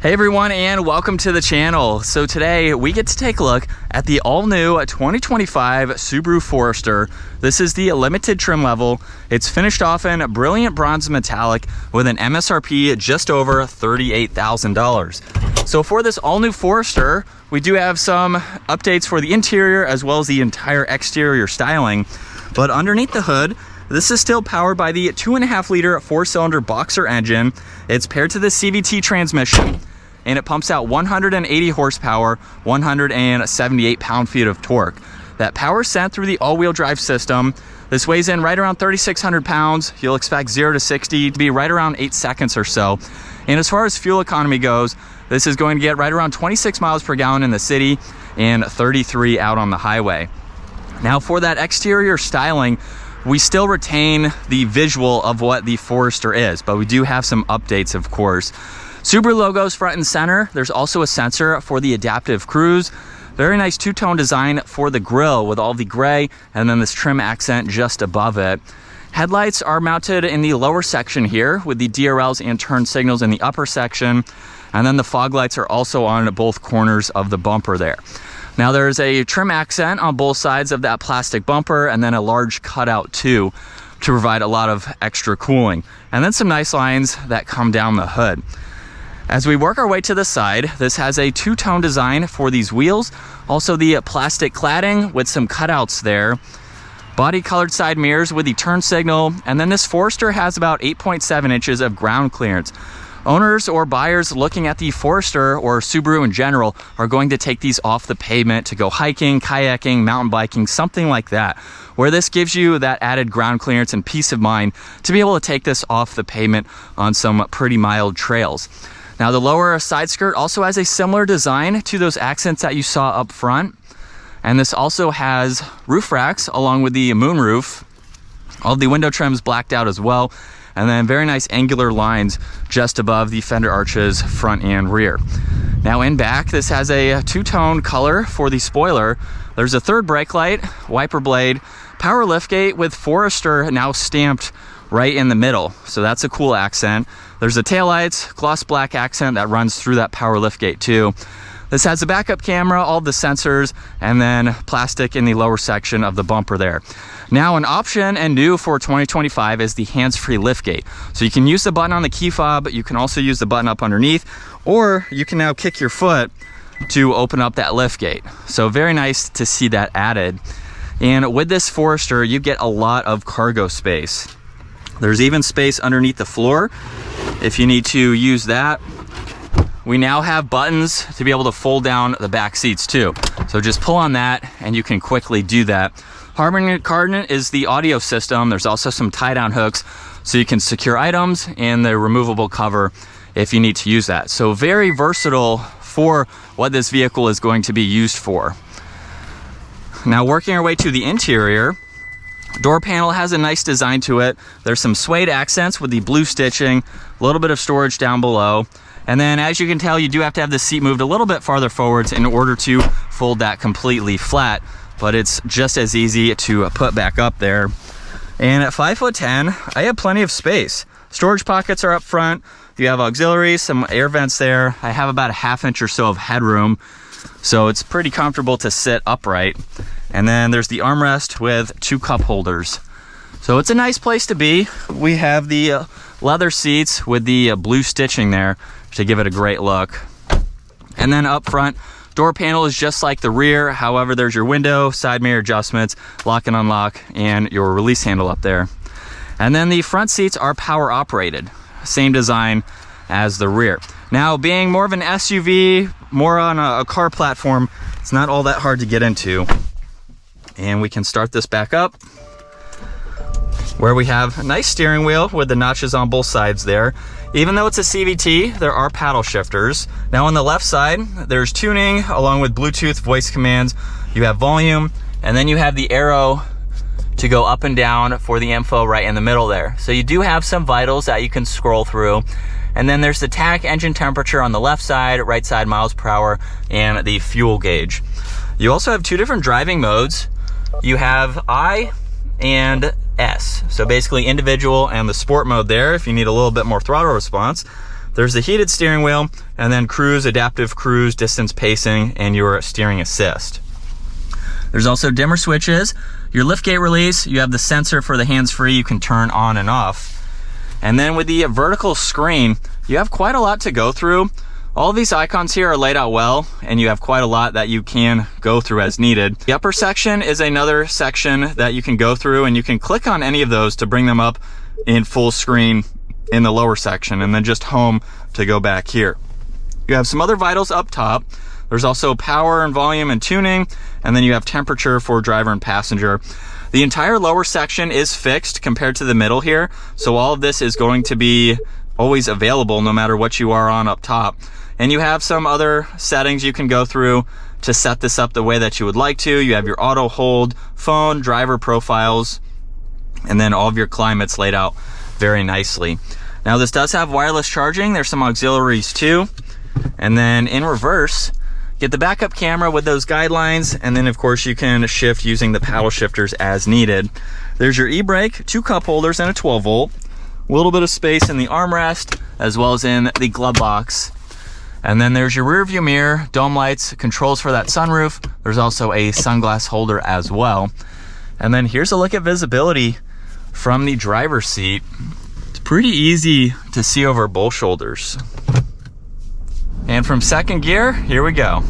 Hey everyone, and welcome to the channel. So today we get to take a look at the all-new 2025 Subaru Forester. This is the limited trim level. It's finished off in brilliant bronze metallic with an MSRP just over $38,000. So for this all-new Forester, we do have some updates for the interior as well as the entire exterior styling. But underneath the hood, this is still powered by the 2.5-liter 4-cylinder boxer engine. It's paired to the CVT transmission, and it pumps out 180 horsepower, 178 pound-feet of torque. That power is sent through the all-wheel drive system. This weighs in right around 3,600 pounds. You'll expect 0 to 60 to be right around 8 seconds or so. And as far as fuel economy goes, this is going to get right around 26 miles per gallon in the city and 33 out on the highway. Now for that exterior styling, we still retain the visual of what the Forester is, but we do have some updates, of course. Subaru logos front and center. There's also a sensor for the adaptive cruise. Very nice two-tone design for the grille with all the gray and then this trim accent just above it. Headlights are mounted in the lower section here with the DRLs and turn signals in the upper section. And then the fog lights are also on both corners of the bumper there. Now there's a trim accent on both sides of that plastic bumper and then a large cutout too to provide a lot of extra cooling. And then some nice lines that come down the hood. As we work our way to the side, this has a two-tone design for these wheels. Also the plastic cladding with some cutouts there. Body colored side mirrors with the turn signal. And then this Forester has about 8.7 inches of ground clearance. Owners or buyers looking at the Forester or Subaru in general are going to take these off the pavement to go hiking, kayaking, mountain biking, something like that, where this gives you that added ground clearance and peace of mind to be able to take this off the pavement on some pretty mild trails. Now the lower side skirt also has a similar design to those accents that you saw up front. And this also has roof racks along with the moonroof. All the window trims blacked out as well. And then very nice angular lines just above the fender arches, front and rear. Now in back, this has a two-tone color for the spoiler. There's a third brake light, wiper blade, power liftgate with Forester now stamped right in the middle. So that's a cool accent. There's a taillights, gloss black accent that runs through that power liftgate too. This has a backup camera, all the sensors, and then plastic in the lower section of the bumper there. Now an option and new for 2025 is the hands-free liftgate. So you can use the button on the key fob, but you can also use the button up underneath, or you can now kick your foot to open up that liftgate. So very nice to see that added. And with this Forester, you get a lot of cargo space. There's even space underneath the floor if you need to use that. We now have buttons to be able to fold down the back seats too. So just pull on that and you can quickly do that. Harman Kardon is the audio system. There's also some tie-down hooks so you can secure items and the removable cover if you need to use that. So very versatile for what this vehicle is going to be used for. Now working our way to the interior, door panel has a nice design to it. There's some suede accents with the blue stitching, a little bit of storage down below. And then as you can tell, you do have to have the seat moved a little bit farther forwards in order to fold that completely flat, but it's just as easy to put back up there. And at 5'10", I have plenty of space. Storage pockets are up front. You have auxiliaries, some air vents there. I have about a ½ inch or so of headroom, so it's pretty comfortable to sit upright. And then there's the armrest with 2 cup holders. So it's a nice place to be. We have the leather seats with the blue stitching there to give it a great look. And then up front, door panel is just like the rear. However, there's your window, side mirror adjustments, lock and unlock, and your release handle up there. And then the front seats are power operated. Same design as the rear. Now, being more of an SUV, more on a car platform, it's not all that hard to get into. And we can start this back up, where we have a nice steering wheel with the notches on both sides there. Even though it's a CVT, there are paddle shifters. Now on the left side, there's tuning along with Bluetooth voice commands. You have volume, and then you have the arrow to go up and down for the info right in the middle there. So you do have some vitals that you can scroll through. And then there's the tach engine temperature on the left side, right side miles per hour, and the fuel gauge. You also have 2 different driving modes. You have I and S. So basically individual and the sport mode there if you need a little bit more throttle response. There's the heated steering wheel, and then cruise, adaptive cruise, distance pacing, and your steering assist. There's also dimmer switches, your liftgate release, you have the sensor for the hands-free you can turn on and off. And then with the vertical screen, you have quite a lot to go through. All of these icons here are laid out well, and you have quite a lot that you can go through as needed. The upper section is another section that you can go through, and you can click on any of those to bring them up in full screen in the lower section, and then just home to go back here. You have some other vitals up top. There's also power and volume and tuning, and then you have temperature for driver and passenger. The entire lower section is fixed compared to the middle here, so all of this is going to be always available no matter what you are on up top. And you have some other settings you can go through to set this up the way that you would like to. You have your auto hold, phone, driver profiles, and then all of your climates laid out very nicely. Now this does have wireless charging. There's some auxiliaries too. And then in reverse, get the backup camera with those guidelines, and then of course you can shift using the paddle shifters as needed. There's your e-brake, 2 cup holders, and a 12 volt. A little bit of space in the armrest as well as in the glove box. And then there's your rear view mirror, dome lights, controls for that sunroof. There's also a sunglass holder as well. And then here's a look at visibility from the driver's seat. It's pretty easy to see over both shoulders. And from second gear, here we go.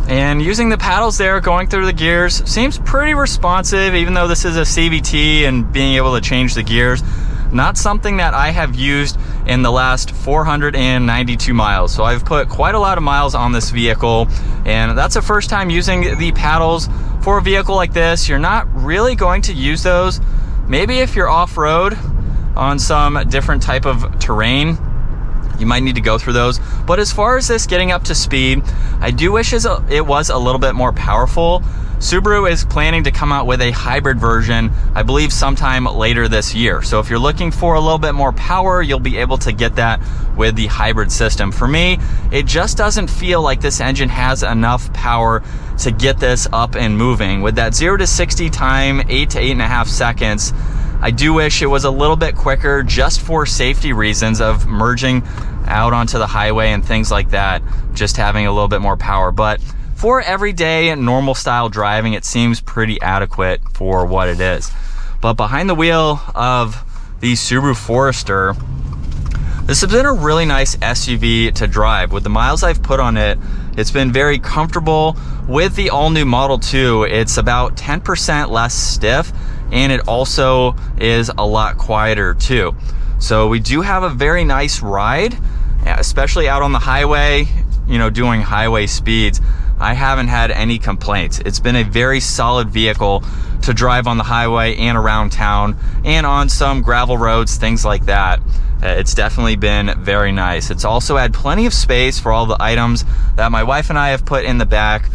And using the paddles there, going through the gears, seems pretty responsive, even though this is a CVT and being able to change the gears. Not something that I have used in the last 492 miles. So I've put quite a lot of miles on this vehicle, and that's the first time using the paddles for a vehicle like this. You're not really going to use those. Maybe if you're off-road on some different type of terrain, you might need to go through those. But as far as this getting up to speed, I do wish it was a little bit more powerful. Subaru is planning to come out with a hybrid version, I believe sometime later this year. So if you're looking for a little bit more power, you'll be able to get that with the hybrid system. For me, it just doesn't feel like this engine has enough power to get this up and moving. With that 0 to 60 time, 8 to 8.5 seconds, I do wish it was a little bit quicker just for safety reasons of merging out onto the highway and things like that, just having a little bit more power. But for everyday normal style driving, it seems pretty adequate for what it is. But behind the wheel of the Subaru Forester, this has been a really nice SUV to drive. With the miles I've put on it, it's been very comfortable. With the all-new Model 2, it's about 10% less stiff, and it also is a lot quieter too. So we do have a very nice ride, especially out on the highway, you know, doing highway speeds. I haven't had any complaints. It's been a very solid vehicle to drive on the highway and around town and on some gravel roads, things like that. It's definitely been very nice. It's also had plenty of space for all the items that my wife and I have put in the back.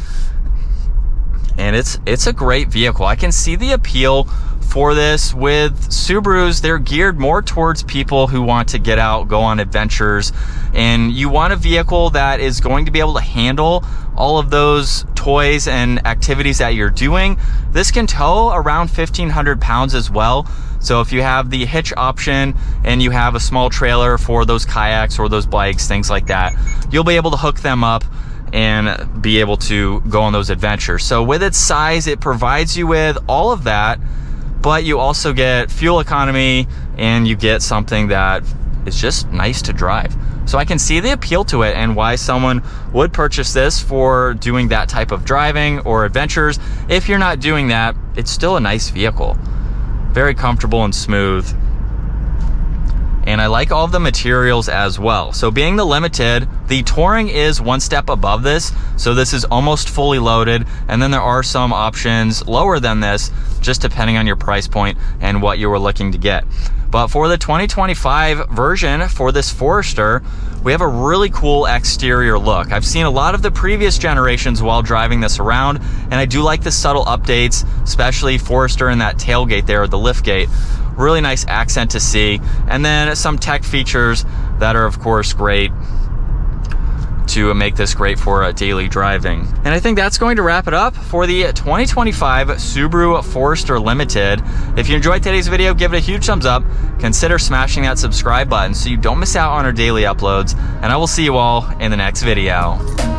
And it's a great vehicle. I can see the appeal for this. With Subarus, they're geared more towards people who want to get out, go on adventures, and you want a vehicle that is going to be able to handle all of those toys and activities that you're doing. This can tow around 1,500 pounds as well. So if you have the hitch option and you have a small trailer for those kayaks or those bikes, things like that, you'll be able to hook them up and be able to go on those adventures. So with its size, it provides you with all of that, but you also get fuel economy and you get something that is just nice to drive. So I can see the appeal to it and why someone would purchase this for doing that type of driving or adventures. If you're not doing that, it's still a nice vehicle. Very comfortable and smooth. And I like all of the materials as well. So being the Limited, the Touring is one step above this. So this is almost fully loaded. And then there are some options lower than this, just depending on your price point and what you were looking to get. But for the 2025 version for this Forester, we have a really cool exterior look. I've seen a lot of the previous generations while driving this around, and I do like the subtle updates, especially Forester and that tailgate there, the liftgate. Really nice accent to see. And then some tech features that are of course great. to make this great for daily driving. And I think that's going to wrap it up for the 2025 Subaru Forester Limited. If you enjoyed today's video, give it a huge thumbs up. Consider smashing that subscribe button so you don't miss out on our daily uploads. And I will see you all in the next video.